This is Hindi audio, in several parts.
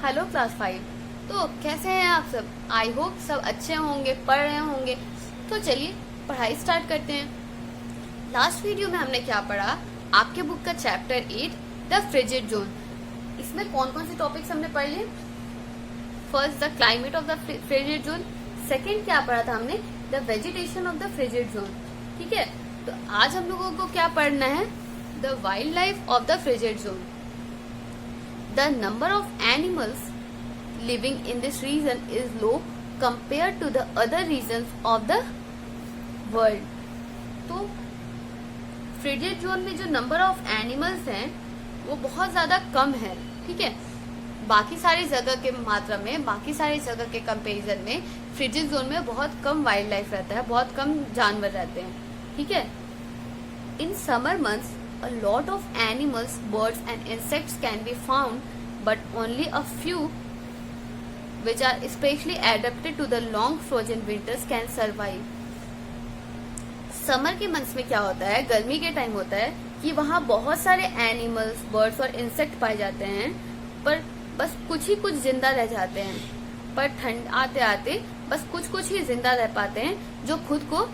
Hello class 5। तो कैसे हैं आप सब? आई होप सब अच्छे होंगे, पढ़ रहे होंगे। तो चलिए पढ़ाई स्टार्ट करते हैं। लास्ट वीडियो में हमने क्या पढ़ा? आपके बुक का चैप्टर 8 द फ्रिजिड जोन। इसमें कौन कौन से टॉपिक्स हमने पढ़ लिए? First the climate of the frigid zone. Second क्या पढ़ा था हमने? The vegetation of the frigid zone. ठीक है, तो आज हम लोगों को क्या पढ़ना है? The wild life of the frigid zone. The number of animals living in this region is low compared to the other regions of the world. तो फ्रिजिड जोन में जो नंबर ऑफ एनिमल्स हैं वो बहुत ज़्यादा कम है। ठीक है, बाकी सारी जगह के मात्रा में, बाकी सारी जगह के कंपैरिजन में फ्रिजिड जोन में बहुत कम वाइल्ड लाइफ रहता है, बहुत कम जानवर रहते हैं। ठीक है, in summer months a lot of animals, birds and insects can be found, but only a few which are especially adapted to the long frozen winters can survive. Summer के मंथ्स में क्या होता है, गर्मी के टाइम होता है कि वहाँ बहुत सारे एनिमल्स, बर्ड्स और इंसेक्ट पाए जाते हैं, पर बस कुछ जिंदा रह जाते हैं। पर ठंड आते आते बस कुछ ही जिंदा रह पाते हैं जो खुद को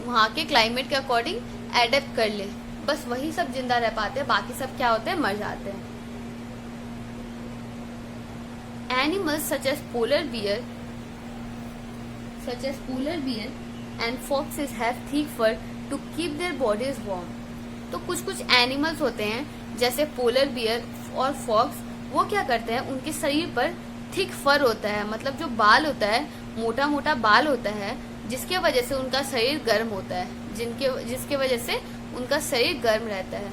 वहाँ के क्लाइमेट के अकॉर्डिंग एडेप्ट कर ले। बस वही सब जिंदा रह पाते हैं, बाकी सब क्या होते हैं? मर जाते हैं। Animals such as polar bear and foxes have thick fur to keep their bodies warm. तो कुछ एनिमल्स होते हैं जैसे पोलर बियर और फॉक्स, वो क्या करते हैं? उनके शरीर पर थिक फर होता है, मतलब जो बाल होता है, मोटा मोटा बाल होता है, जिसके वजह से उनका शरीर गर्म होता है, जिसके वजह से उनका शरीर गर्म रहता है।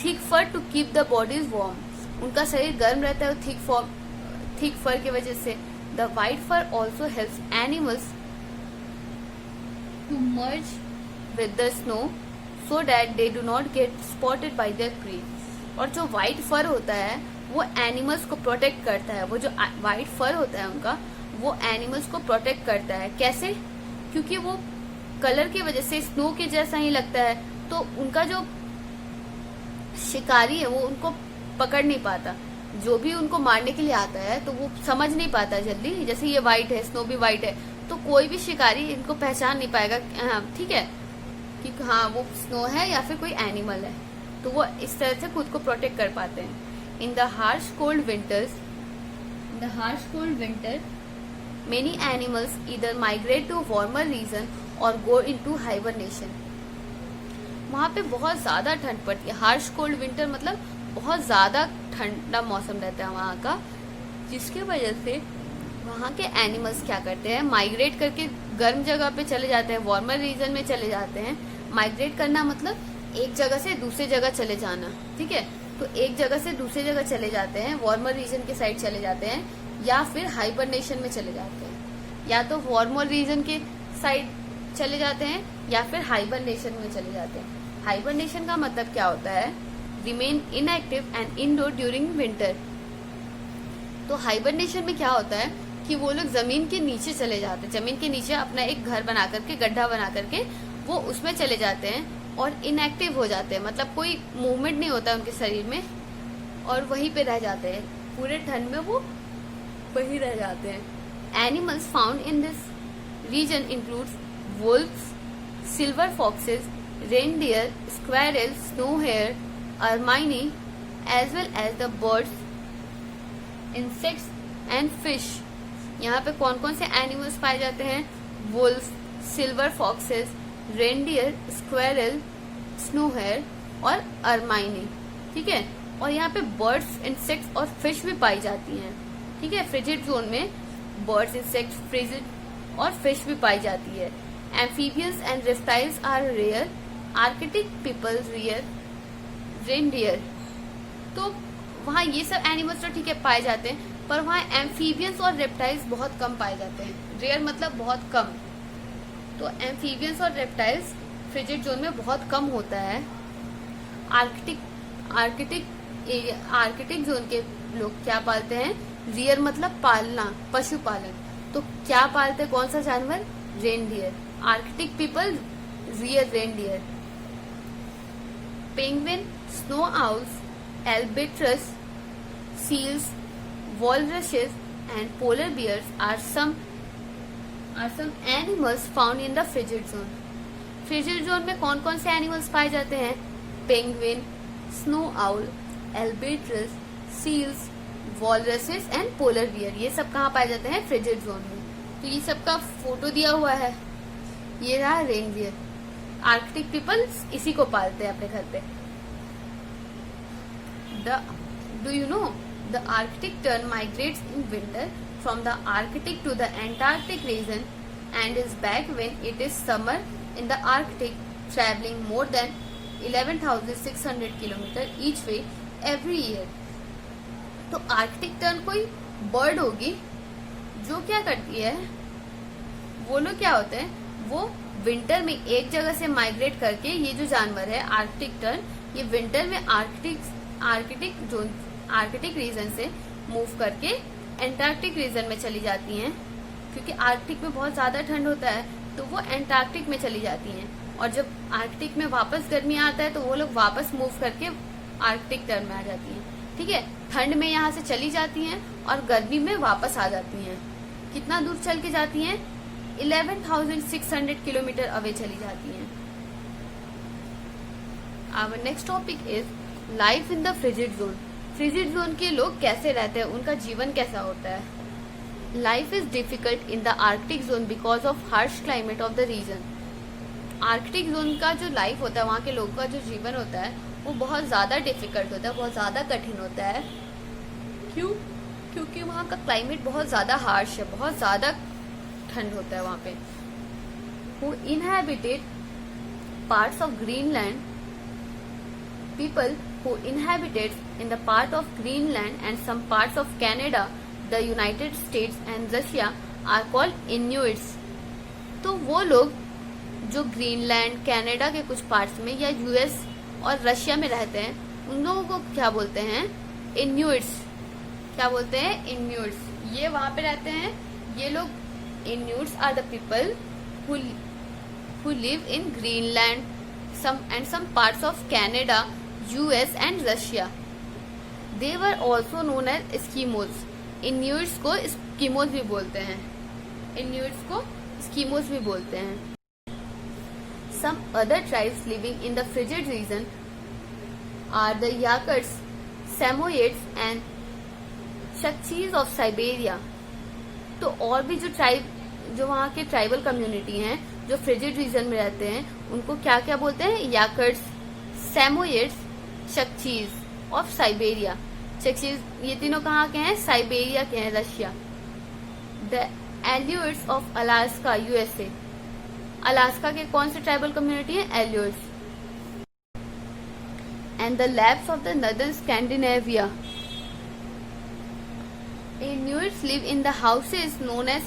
Thick fur to keep the bodies warm, उनका शरीर गर्म रहता है थिक फर की वजह से। The white fur also helps animals to merge with the snow so that they do not get spotted by their prey. और जो व्हाइट फर होता है वो एनिमल्स को प्रोटेक्ट करता है। वो जो व्हाइट फर होता है उनका, वो एनिमल्स को प्रोटेक्ट करता है। कैसे? क्योंकि वो कलर की वजह से स्नो के जैसा ही लगता है, तो उनका जो शिकारी है वो उनको पकड़ नहीं पाता। जो भी उनको मारने के लिए आता है तो वो समझ नहीं पाता जल्दी। जैसे ये व्हाइट है, स्नो भी व्हाइट है, तो कोई भी शिकारी इनको पहचान नहीं पाएगा। हाँ, ठीक है, कि हाँ वो स्नो है या फिर कोई एनिमल है। तो वो इस तरह से खुद को प्रोटेक्ट कर पाते हैं। In the harsh cold winter many animals either migrate to warmer region or go into hibernation. वहाँ पे बहुत ज़्यादा ठंड पड़ती है। हार्श कोल्ड विंटर मतलब बहुत ज़्यादा ठंडा मौसम रहता है वहाँ का, जिसके वजह से वहाँ के एनिमल्स क्या करते हैं? माइग्रेट करके गर्म जगह पे चले जाते हैं, वार्मर रीजन में चले जाते हैं। माइग्रेट करना मतलब एक जगह से दूसरी जगह चले जाना। ठीक है, तो एक जगह से दूसरी जगह चले जाते हैं, वार्मर रीजन के साइड चले जाते हैं, या फिर हाइबरनेशन में चले जाते हैं। या तो वार्मर रीजन के साइड चले जाते हैं या फिर हाइबरनेशन में चले जाते हैं। हाइबरनेशन का मतलब क्या होता है? Remain inactive and indoor during winter. तो हाइबरनेशन में क्या होता है कि वो लोग जमीन के नीचे चले जाते हैं, जमीन के नीचे अपना एक घर बना करके, गड्ढा बना करके वो उसमें चले जाते हैं और इनएक्टिव हो जाते हैं, मतलब कोई मूवमेंट नहीं होता उनके शरीर में, और वहीं पे रह जाते हैं। पूरे ठंड में वो वही रह जाते हैं। Animals found in this region includes wolves, silver foxes, reindeer, squirrels, snow hare, ermine, as well as the birds, insects and fish. यहाँ पे कौन कौन से एनिमल्स पाए जाते हैं? Wolf, silver foxes, reindeer, squirrel, snow hare और अर्माइनी। ठीक है, और यहाँ पे बर्ड्स, इंसेक्ट्स और फिश भी पाई जाती हैं। ठीक है, फ्रिजिड जोन में बर्ड्स, इंसेक्ट्स, फ्रिजिड और फिश भी पाई जाती है। Amphibians and reptiles are rare, Arctic peoples rare, reindeer. तो वहाँ ये सब एनिमल्स तो ठीक है पाए जाते हैं, पर वहाँ एम्फीबियंस और रेप्टाइल्स बहुत कम पाए जाते हैं। रेयर मतलब बहुत कम। तो एम्फीबियंस और रेप्टाइल्स फ्रिजिड जोन में बहुत कम होता है। आर्कटिक जोन के लोग क्या पालते हैं? रियर मतलब पालना, पशुपालन। तो क्या पालते हैं? कौन सा जानवर? Reindeer. Arctic people rear reindeer. Penguin, snow owls, albatross, seals, walruses, and polar bears are some animals found in the frigid zone. Frigid zone में कौन कौन से एनिमल्स पाए जाते हैं? Penguin, snow owl, albatross, seals, walruses and polar bear, ये सब कहाँ पाए जाते हैं? फ्रिजिड जोन में। तो ये सब का फोटो दिया हुआ है, ये रहा रेनडियर। आर्कटिक पीपल इसी को पालते हैं अपने घर पे। Do you know the Arctic tern migrates in winter from the Arctic to the Antarctic region and is back when it is summer in the Arctic, travelling more than 11,600 kilometre each way every year. तो आर्कटिक टर्न कोई बर्ड होगी जो क्या करती है, वो लोग क्या होते हैं, वो विंटर में एक जगह से माइग्रेट करके, ये जो जानवर है आर्कटिक टर्न, ये विंटर में आर्कटिक रीजन से मूव करके एंटार्क्टिक रीजन में चली जाती हैं, क्योंकि आर्कटिक में बहुत ज्यादा ठंड होता है तो वो एंटार्क्टिक में चली जाती हैं। और जब आर्कटिक में वापस गर्मी आता है तो वो लोग वापस मूव करके आर्कटिक टर्न में आ जाती हैं। ठीक है, ठंड में यहाँ से चली जाती हैं और गर्मी में वापस आ जाती हैं। कितना दूर चल के जाती हैं? 11,600 किलोमीटर अवे चली जाती हैं। Our next topic is life in the frigid zone. Frigid zone के लोग कैसे रहते हैं, उनका जीवन कैसा होता है? Life is difficult in the Arctic zone because of harsh climate of the region. Arctic zone का जो लाइफ होता है, वहाँ के लोगों का जो जीवन होता है, वो बहुत ज्यादा डिफिकल्ट होता है, बहुत ज्यादा कठिन होता है। क्यों? क्योंकि वहाँ का क्लाइमेट बहुत ज्यादा हार्श है, बहुत ज्यादा ठंड होता है वहाँ पे। Who inhabited parts of Greenland, people who inhabited in the part of Greenland and some parts of Canada, the United States and Russia are called Inuits। तो वो लोग जो ग्रीनलैंड, कनाडा के कुछ पार्ट्स में या यूएस और रशिया में रहते हैं, उन लोगों को क्या बोलते हैं? इन्यूइट्स। क्या बोलते हैं? इन्यूइट्स। ये वहां पे रहते हैं, ये लोग Inuits are the people who live in Greenland and some parts of Canada, US and Russia. They were also known as Eskimos। इन्यूइट्स को स्कीमोस भी बोलते हैं, इन्यूइट्स को स्कीमोस भी बोलते हैं। Some other tribes living in the frigid region are the Yakuts, Samoyeds and Chukchis of Siberia। तो और भी जो वहाँ के ट्राइबल कम्युनिटी हैं जो फ्रिजिड रीजन में रहते हैं, उनको क्या क्या बोलते हैं? याकट्स, सैमोयड्स, चक्चीज ऑफ साइबेरिया। चक्चीज ये तीनों कहाँ के हैं? साइबेरिया के हैं, Russia. The Aleuts of Alaska, USA. Alaska के कौन से ट्राइबल कम्युनिटी है? Aleuts. And the Lapps of the northern Scandinavia. Inuits live in the houses known as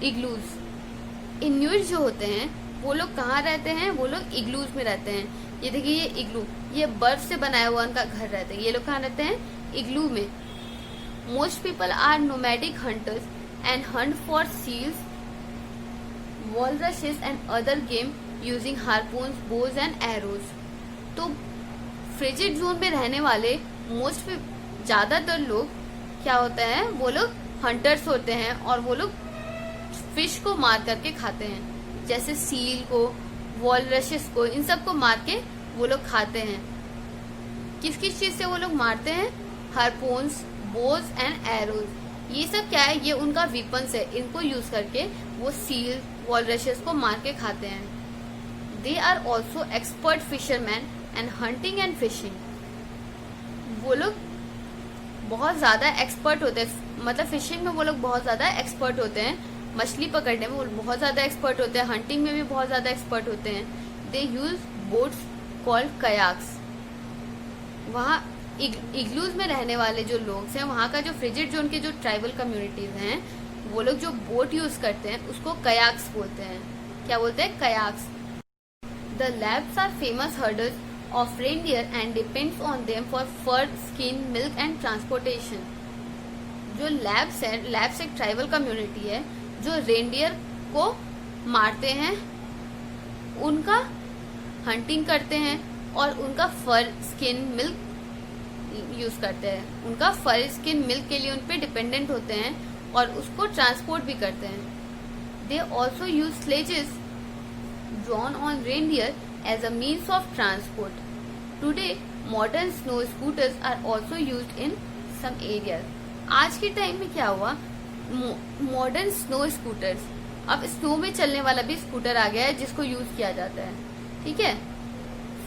igloos. Inuits जो होते हैं वो लोग कहाँ रहते हैं? वो लोग इग्लूज में रहते हैं। ये देखिए, ये इग्लू, ये बर्फ से बनाया हुआ उनका घर रहता है। ये लोग कहाँ रहते हैं? इग्लू में। Most people are nomadic hunters and hunt for seals, walruses and other game using harpoons, bows and arrows. तो फ्रिजिड जोन में रहने वाले ज्यादातर लोग क्या होते हैं? वो लोग हंटर्स होते हैं और वो लोग फिश को मार करके खाते हैं, जैसे सील को, वॉलरसेस को, इन सब को मार के वो लोग खाते हैं। किस किस चीज से वो लोग मारते हैं? हार्पून्स, बोज एंड एरोज। ये सब क्या है? ये उनका वीपन्स है, इनको यूज करके वो सील, वॉलरसेस को मार के खाते हैं। They are also expert fisherman and hunting and fishing. वो लोग बहुत ज्यादा एक्सपर्ट होते हैं, मतलब फिशिंग में वो लोग बहुत ज्यादा एक्सपर्ट होते हैं, मछली पकड़ने में वो बहुत ज्यादा एक्सपर्ट होते हैं, हंटिंग में भी बहुत ज्यादा एक्सपर्ट होते हैं। दे यूज बोट्स कॉल्ड कयाक्स। वहाँ इग्लूज में रहने वाले जो लोग हैं, वहाँ का जो फ्रिजिड जोन के जो ट्राइबल कम्युनिटीज हैं, वो लोग जो बोट यूज करते हैं उसको कयाक्स बोलते हैं। क्या बोलते हैं? Kayaks. The Lapps are famous herders of reindeer and depends on them for fur, skin, milk and transportation। जो लैब्स है, लैब्स एक ट्राइबल कम्युनिटी है जो रेनडियर को मारते हैं, उनका हंटिंग करते हैं और उनका फर, स्किन, मिल्क यूज करते हैं। उनका फर स्किन मिल्क के लिए उन पे डिपेंडेंट होते हैं और उसको ट्रांसपोर्ट भी करते हैं। They also use sledges drawn on reindeer as a means of transport. Today, modern snow scooters are also used in some areas. आज के टाइम में क्या हुआ, मॉडर्न स्नो स्कूटर्स, अब स्नो में चलने वाला भी स्कूटर आ गया है जिसको यूज किया जाता है, ठीक है।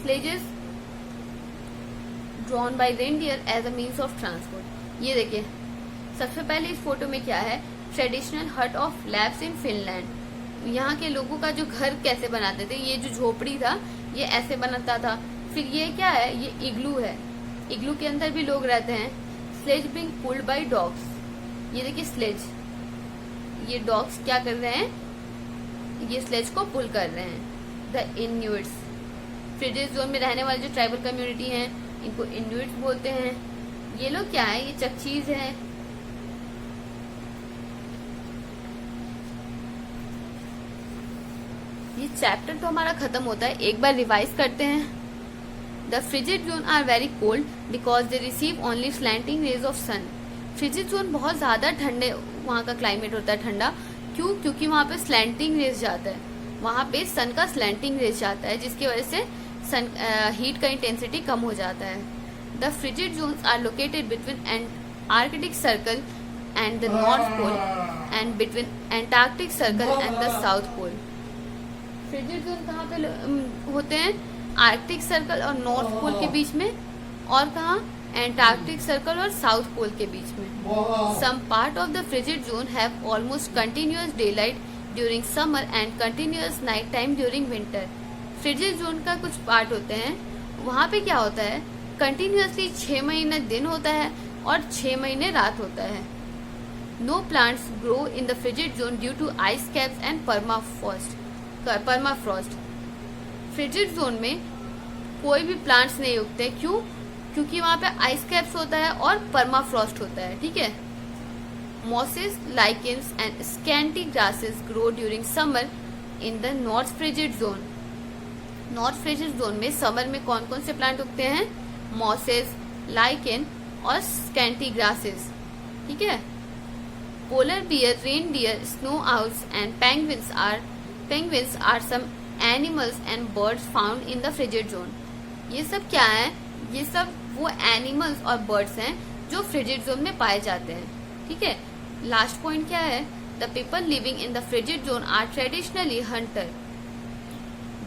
Sledges drawn by reindeer as a means of transport. ये देखिए सबसे पहले इस फोटो में क्या है, ट्रेडिशनल हट ऑफ लैब्स इन फिनलैंड। यहाँ के लोगों का जो घर कैसे बनाते थे, ये जो झोपड़ी था ये ऐसे बनता था। फिर ये क्या है, ये इग्लू है, इग्लू के अंदर भी लोग रहते हैं। Sledge being pulled by dogs, ये देखिए स्लेज, ये डॉग्स क्या कर रहे हैं, ये स्लेज को पुल कर रहे हैं। द इन्यूट्स, फ्रिजिड जोन में रहने वाले जो ट्राइबल कम्युनिटी हैं इनको इन्यूट्स बोलते हैं। ये लोग क्या है, ये चकचीज है। ये चैप्टर तो हमारा खत्म होता है, एक बार रिवाइज करते हैं। The frigid zone are very cold because they receive only slanting rays of sun. Frigid zone बहुत ज्यादा ठंडे, वहाँ का क्लाइमेट होता है ठंडा। क्यों? क्योंकि वहाँ पे स्लैंटिंग रेज जाता है, वहाँ पे सन का स्लैंटिंग रेज जाता है जिसकी वजह से सन हीट का इंटेंसिटी कम हो जाता है। The frigid zones are located between an Arctic circle and the North Pole and between Antarctic circle and the South Pole. Frigid zone कहाँ पे होते हैं, आर्कटिक सर्कल और नॉर्थ पोल के बीच में, और कहाँ, एंटार्क्टिक सर्कल और साउथ पोल के बीच में। Some part of the frigid zone have almost continuous daylight during summer and continuous night time during winter. Frigid zone का कुछ पार्ट होते हैं, वहाँ पे क्या होता है, कंटिन्यूअसली 6 महीने दिन होता है और 6 महीने रात होता है। No plants grow in the frigid zone due to ice caps and permafrost. Frigid zone में कोई भी प्लांट्स नहीं उगते, क्यों? क्योंकि वहाँ पे आइस कैप्स होता है और परमाफ्रॉस्ट होता है, ठीक है। Mosses, lichens and scanty grasses grow during summer in the north frigid zone. North frigid zone में समर में कौन कौन से प्लांट उगते हैं, मॉसेस, लाइकेन और स्कैंटी ग्रासेस, ठीक है। Polar bear, reindeer, snow owls and penguins are some animals and birds found in the frigid zone. ये सब क्या है, ये सब वो एनिमल्स और बर्ड्स हैं जो फ्रिजिड जोन में पाए जाते हैं, ठीक है। लास्ट पॉइंट क्या है, the people living in the frigid zone are traditionally hunter.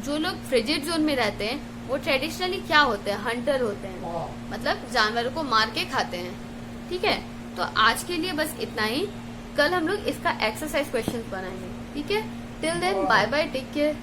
जो लोग फ्रिजिड जोन में रहते हैं वो ट्रेडिशनली क्या होते हैं, हंटर होते हैं, मतलब जानवरों को मार के खाते हैं, ठीक है। तो आज के लिए बस इतना ही, कल हम लोग इसका एक्सरसाइज क्वेश्चन बनाएंगे, ठीक है। Till then bye bye, take care.